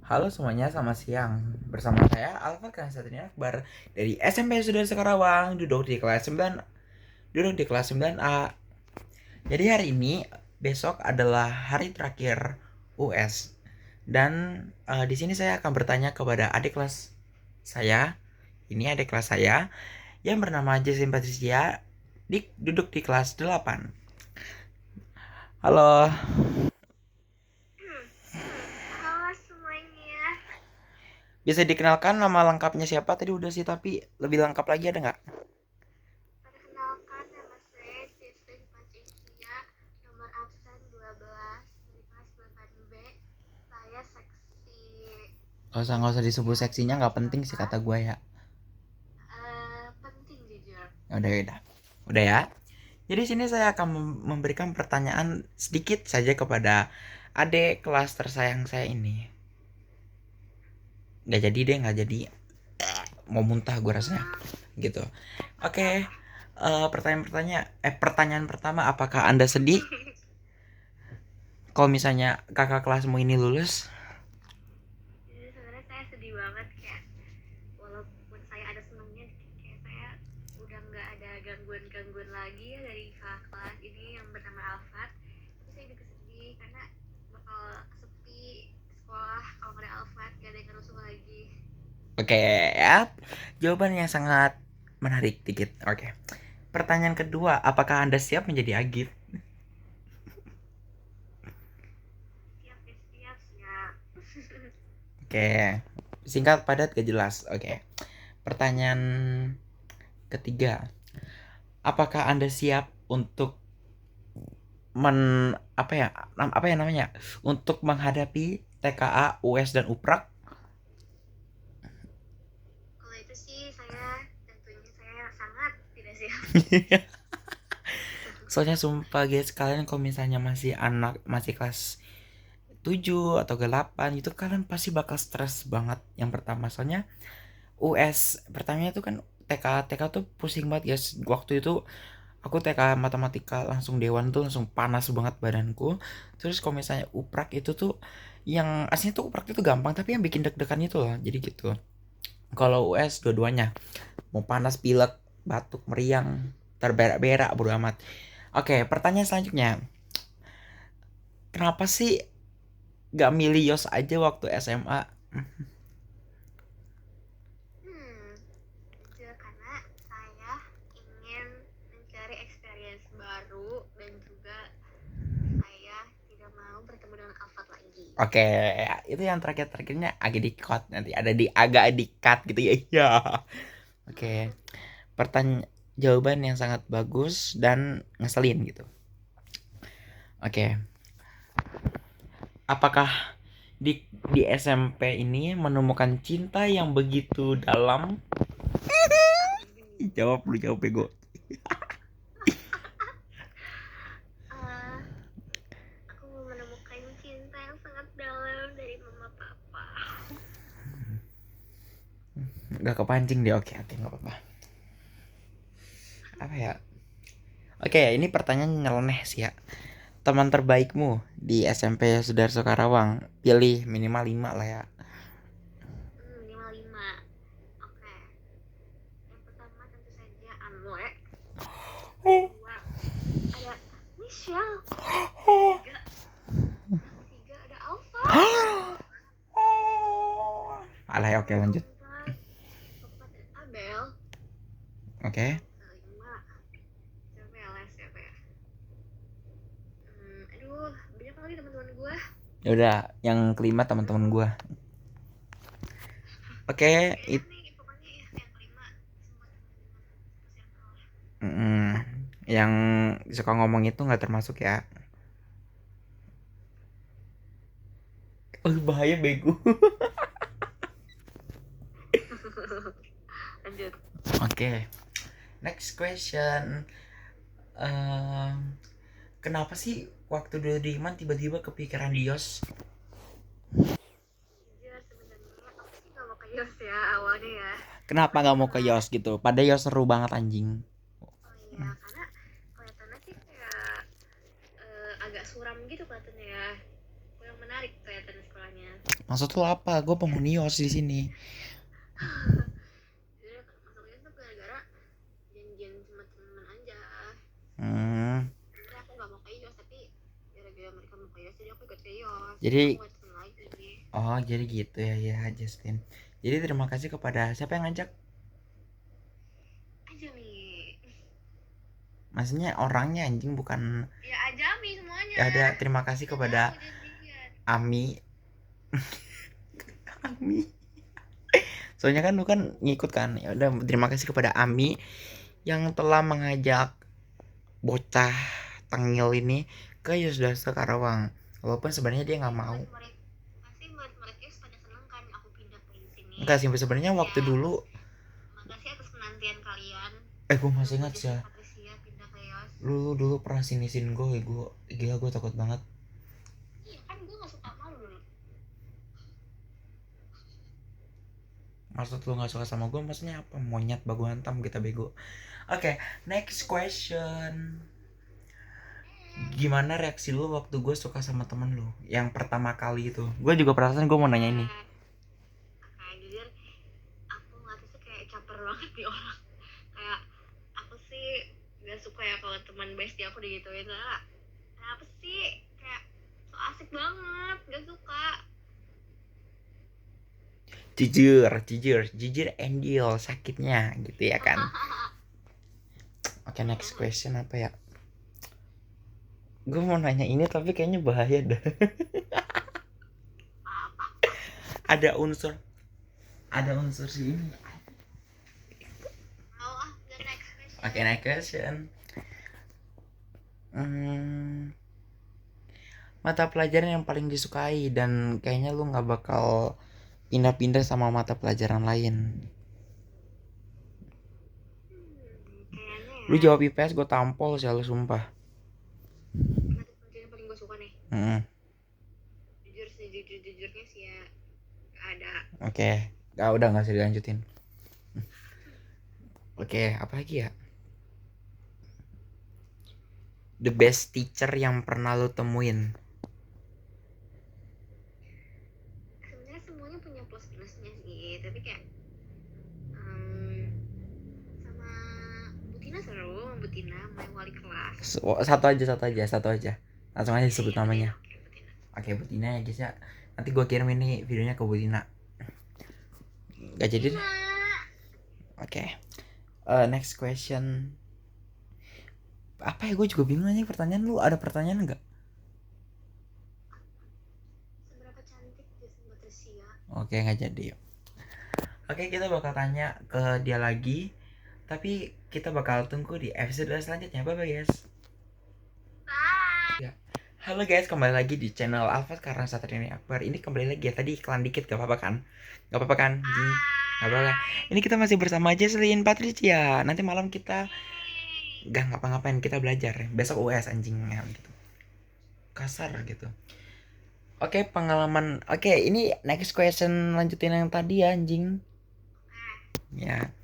Halo semuanya, selamat siang. Bersama saya Alfa Kansatria Akbar dari SMP Sudarso Karawang, duduk di kelas 9A. Jadi hari ini besok adalah hari terakhir US dan di sini saya akan bertanya kepada adik kelas saya. Ini adik kelas saya yang bernama Jessin Patricia, duduk di kelas 8. Halo. Halo semuanya. Bisa dikenalkan nama lengkapnya siapa? Tadi udah sih, tapi lebih lengkap lagi ada nggak? Perkenalkan nama saya Jessin Patricia, nomor absen 12 dari kelas 8B. Saya seksi Nggak usah disebut seksinya, nggak penting sih kata gue ya. penting jujur. Udah ya. Jadi sini saya akan memberikan pertanyaan sedikit saja kepada adik kelas tersayang saya ini. Nggak jadi. Mau muntah gue rasanya. Gitu. Oke. Pertanyaan pertama, apakah Anda sedih kalau misalnya kakak kelasmu ini lulus? Jadi sebenarnya saya sedih banget, kayak walaupun saya ada senangnya, kayak saya udah nggak ada gangguan-gangguan lagi ya dari kakak kelas ini yang bernama Alfat. Tapi saya juga sedih karena bakal sepi sekolah kalau nggak ada Alfat, gak ada yang ngerusuh lagi. Oke ya. Jawaban yang sangat menarik dikit. Oke. Pertanyaan kedua, apakah Anda siap menjadi Agit? Siap ya, siap. Oke. Singkat, padat, gak jelas. Oke. Pertanyaan ketiga, apakah Anda siap untuk apa ya namanya? Untuk menghadapi TKA, US dan UPRAK? Kalau itu sih tentunya saya sangat tidak siap. Soalnya sumpah guys, kalian kalau misalnya masih kelas 7 atau 8 itu kalian pasti bakal stres banget. Yang pertama soalnya US pertamanya itu kan TK tuh pusing banget guys. Waktu itu aku TK matematika langsung dewan tuh langsung panas banget badanku. Terus kalau misalnya uprak itu tuh yang aslinya tuh uprak itu gampang, tapi yang bikin deg-degan itu loh. Jadi gitu. Kalau US dua-duanya mau panas, pilek, batuk, meriang, terberak-berak bodo amat. Oke, pertanyaan selanjutnya. Kenapa sih gak milih Yos aja waktu SMA? Jujur karena saya ingin mencari experience baru dan juga saya tidak mau bertemu dengan Alfat lagi. Oke, itu yang terakhirnya agak dikat, nanti ada agak dikat gitu ya. Iya. Oke. Jawaban yang sangat bagus dan ngeselin gitu. Oke. Apakah di SMP ini menemukan cinta yang begitu dalam? Jawab bego. Eh, aku menemukan cinta yang sangat dalam dari mama papa. Gak kepancing deh. Oke, nggak apa-apa. Apa ya? Oke, ini pertanyaan nyeleneh sih ya. Teman terbaikmu di SMP Sudarso Karawang, pilih minimal 5 lah ya. Minimal 5. Oke. Yang pertama tentu saja Anwar. Kedua ada Michelle. Ketiga, ketiga ada Alfa. Alah, oke lanjut. Keempat ada Abel. Oke. Kelima siapa ya, siapa ya? Aduh, banyak lagi teman-teman gue. Ya udah, yang kelima teman-teman gua. Oke, Pokoknya ya, yang kelima semua teman-teman circle. yang suka ngomong itu nggak termasuk ya. Oh, bahaya bego. Lanjut. Oke, next question. Kenapa sih waktu dulu di Iman tiba-tiba kepikiran Dios? Jujur sebenarnya aku sih gak mau ke Yos ya awalnya ya. Kenapa nggak mau ke Yos gitu? Pada Yos seru banget anjing. Oh iya, karena kelihatannya sih kayak agak suram gitu kelihatannya ya. Kurang menarik kelihatan sekolahnya. Maksud lo apa? Gue penghunios di sini. Jadi masuk UIS tuh gara-gara janjian sama teman aja. Hmm. Sebenarnya aku nggak mau ke IOS, tapi gara-gara mereka mau ke IOS jadi aku ikut ke IOS. Jadi Aku gak temen lagi. jadi gitu ya ya Justin. Jadi terima kasih kepada siapa yang ngajak? Aja nih. Maksudnya orangnya anjing bukan. Ya Ajami semuanya. Ya ada terima kasih kepada Tahu janjian. Ami. Ami. Soalnya kan lu kan ngikut kan. Ya udah terima kasih kepada Ami yang telah mengajak bocah tengil ini ke Yosdasta Karawang. Walaupun sebenarnya dia nggak mau. Pasti murid-murid IOS pada seneng kan aku pindah ke sini. Enggak sih sebenarnya waktu dulu. Makasih atas penantian kalian. Gue masih ingat sih. Patricia pindah ke IOS. Lu dulu pernah sinisin gue gila gue takut banget. Iya kan gue gak suka malu dulu. Maksud lu gak suka sama gue maksudnya apa? Monyet bagu hantam kita bego. Oke, next question. Gimana reaksi lu waktu gue suka sama temen lu yang pertama kali itu? Gue juga perasaan gue mau nanya ini. Kayak jujur aku ngeliatnya tuh kayak caper banget nih orang. Kayak aku sih gak suka ya kalau teman bestie aku digituin lah. Kenapa sih? Kayak so asik banget, gak suka. Jujur Angel sakitnya gitu ya kan. Oke, next question apa ya? Gue mau nanya ini tapi kayaknya bahaya dah. ada unsur sih ini. Oke, next question. Mata pelajaran yang paling disukai dan kayaknya lu nggak bakal pindah-pindah sama mata pelajaran lain. Lu jawab IPS gue tampol sih lu sumpah. Mata pelajaran yang paling gue suka nih. Jujurnya sih ya ada. Oke. Udah nggak usah dilanjutin. Oke, apa lagi ya? The best teacher yang pernah lu temuin. Sebenarnya semuanya punya plus minusnya sih, tapi kayak sama Butina seru, Butina main wali kelas. Satu aja. Langsung aja disebut namanya. Oke, Butina ya guys ya. Nanti gue kirim ini videonya ke Butina. Gak jadi deh. Oke. Next question. Apa ya, gue juga bingung aja pertanyaan. Lu ada pertanyaan nggak? Seberapa cantik Jason Patricia? Oke, nggak jadi. Oke, kita bakal tanya ke dia lagi. Tapi kita bakal tunggu di episode selanjutnya. Bye guys. Bye. Ya. Halo guys, kembali lagi di channel Alfa karena Satria Akbar. Ini kembali lagi ya, tadi iklan dikit gak apa-apa kan? Gak apa-apa kan? Gak apa-apa. Ini kita masih bersama Jesslyn Patricia. Nanti malam kita gak ngapa-ngapain, kita belajar. Besok US anjingnya gitu. Kasar gitu. Oke, pengalaman. Oke, ini next question lanjutin yang tadi ya anjing. Ya.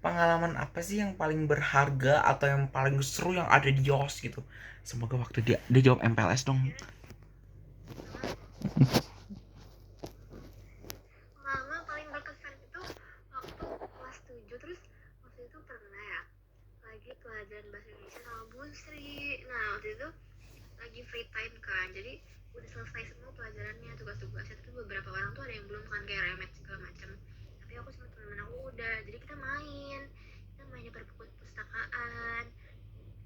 Pengalaman apa sih yang paling berharga atau yang paling seru yang ada di YOS gitu? Semoga waktu dia jawab MPLS dong. Pengalaman paling berkesan itu waktu kelas 7, terus waktu itu pernah ya lagi pelajaran bahasa Indonesia sama Bu Sri. Nah waktu itu lagi free time kan, jadi udah selesai semua pelajarannya, tugas-tugasnya, tapi beberapa orang tuh ada yang belum kan, kayak remet segala macam. Tapi aku sama teman-teman aku udah, jadi kita mainnya perpustakaan.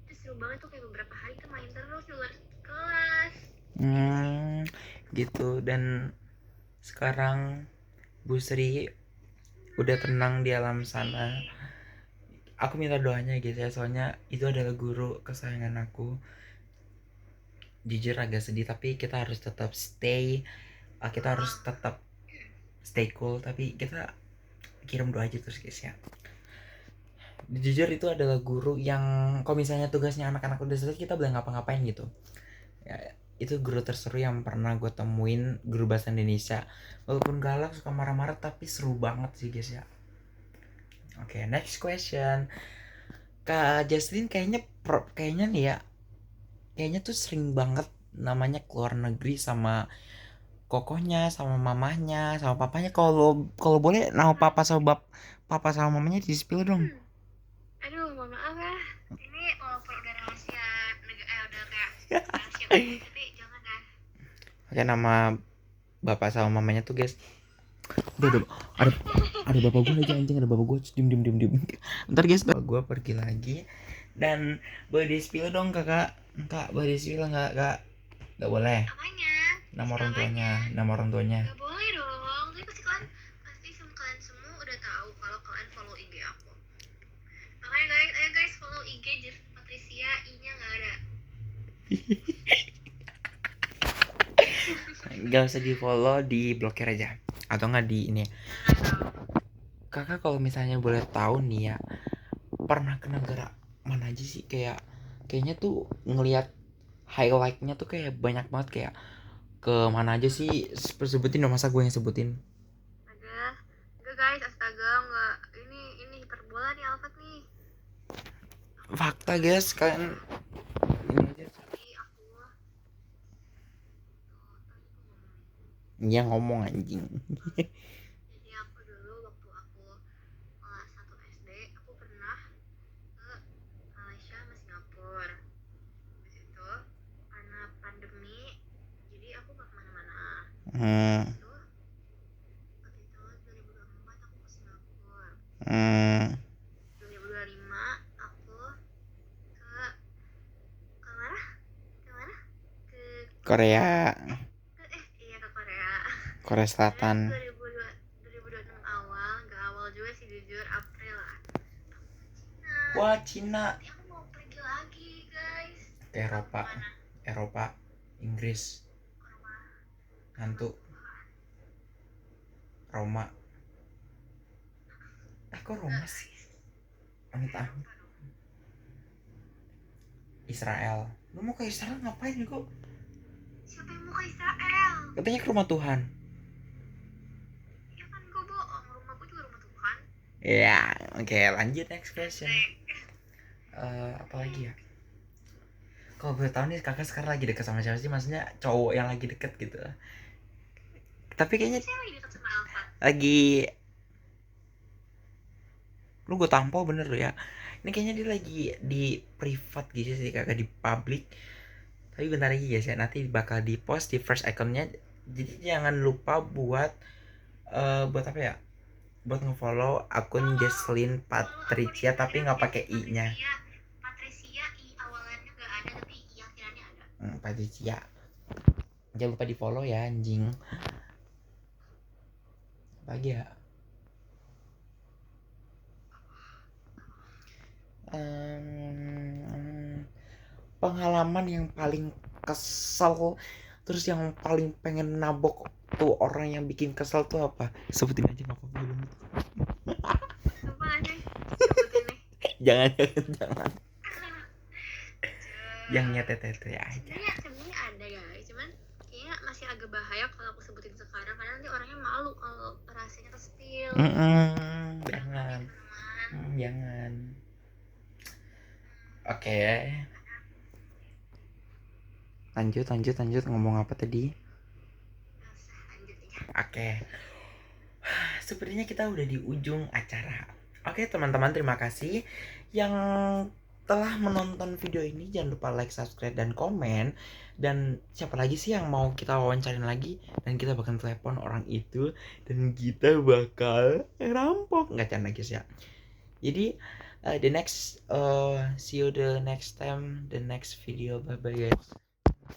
Terus seru banget tuh, kayak beberapa hari kita main terus di luar kelas. Gitu. Dan sekarang Bu Sri udah tenang di alam sana. Aku minta doanya gitu ya, soalnya itu adalah guru kesayangan aku. Jujur agak sedih, tapi kita harus tetap stay cool, tapi kita kirim doa aja terus guys ya. Jujur itu adalah guru yang kalau misalnya tugasnya anak-anak udah selesai kita boleh ngapa-ngapain gitu ya. Itu guru terseru yang pernah gue temuin, guru bahasa Indonesia. Walaupun galak, suka marah-marah, tapi seru banget sih guys ya. Oke, next question. Kak Jaslyn kayaknya nih ya, kayaknya tuh sering banget namanya keluar negeri sama kokonya sama mamanya sama papanya. Kalau kalau boleh nama papa sama mamanya di spill dong. Aduh, mohon maaf ya. Ini walaupun udah rahasia, udah kayak rahasia umum, tapi jangan ya. Oke, nama bapak sama mamanya tuh guys. Udah, ada bapak gue lagi anjing, ada bapak gue. Diem. Ntar guys, bapak gue pergi lagi. Dan boleh di spill dong kakak. Kak, boleh di spill nggak kak? Nggak boleh. Apanya? Nama orang tuanya. Gak boleh dong. Tapi pasti kalian semua udah tahu kalau kalian follow IG aku. Makanya guys, ayo guys follow IG Just Patricia, I-nya nggak ada. Gak usah di follow, di blokir aja. Atau nggak di ini. Kakak kalau misalnya boleh tahu nih ya, pernah ke negara mana aja sih? Kayaknya tuh ngelihat highlightnya tuh kayak banyak banget, kayak ke mana aja sih? Sebutin dong, masa gue yang sebutin. Enggak guys, astaga, enggak. Ini hiperbola nih Alfat nih. Fakta guys, kalian ini aja. Jadi aku Iya ngomong anjing. Jadi aku dulu waktu aku kelas 1 SD, aku pernah ke Malaysia sama Singapura. Habis itu karena pandemi, jadi aku gak kemana-mana. Hmm. Waktu itu 2024 aku ke Singapura. 2025 aku ke mana? Ke Korea iya ke Korea. Korea Selatan. 2026 awal, nggak awal juga sih jujur, April lah. Wah, Cina. Nanti aku mau pergi lagi guys. Ke Eropa, Inggris, hantu, Roma. Kok Roma sih? Amit-amit. Israel. Lu mau ke Israel ngapain kok? Siapa yang mau ke Israel? Katanya ke rumah Tuhan. Ya kan gue bohong, rumahku juga rumah Tuhan. Ya, oke, lanjut next question. Apa lagi ya? Kalau boleh tahu nih, kakak sekarang lagi deket sama siapa sih? Maksudnya cowok yang lagi deket gitu. Tapi kayaknya Siapa lagi deket sama Alfa? lagi, lu gue tampol bener lu ya. Ini kayaknya dia lagi di privat gitu sih, kakak di public. Tapi bentar lagi guys ya, nanti bakal di post di first iconnya. Jadi jangan lupa buat buat apa ya? Buat ngefollow akun Jesslyn Patricia, tapi nggak pakai i-nya. Patricia, i awalannya nggak ada, tapi i akhirannya ada. Patricia. Jangan lupa di follow ya anjing. Lagi ya. Pengalaman yang paling kesel, terus yang paling pengen nabok tuh orang yang bikin kesel tuh apa? Sebutin aja nggak apa-apa. Sumpah anjing, sebutin nih. Jangan. Yang nyetet ya aja. Sebenarnya ada guys, cuman kayaknya masih agak bahaya kalau aku sebutin sekarang, karena nanti orangnya malu kalau rahasianya ke-spill. Jangan. Oke. Lanjut ngomong apa tadi? Oke. Sepertinya kita udah di ujung acara. Oke teman-teman, terima kasih yang telah menonton video ini. Jangan lupa like, subscribe, dan komen. Dan siapa lagi sih yang mau kita wawancarin lagi? Dan kita bakal telepon orang itu, dan kita bakal rampok. Nggak canda guys ya. Jadi see you the next time, the next video. Bye bye guys.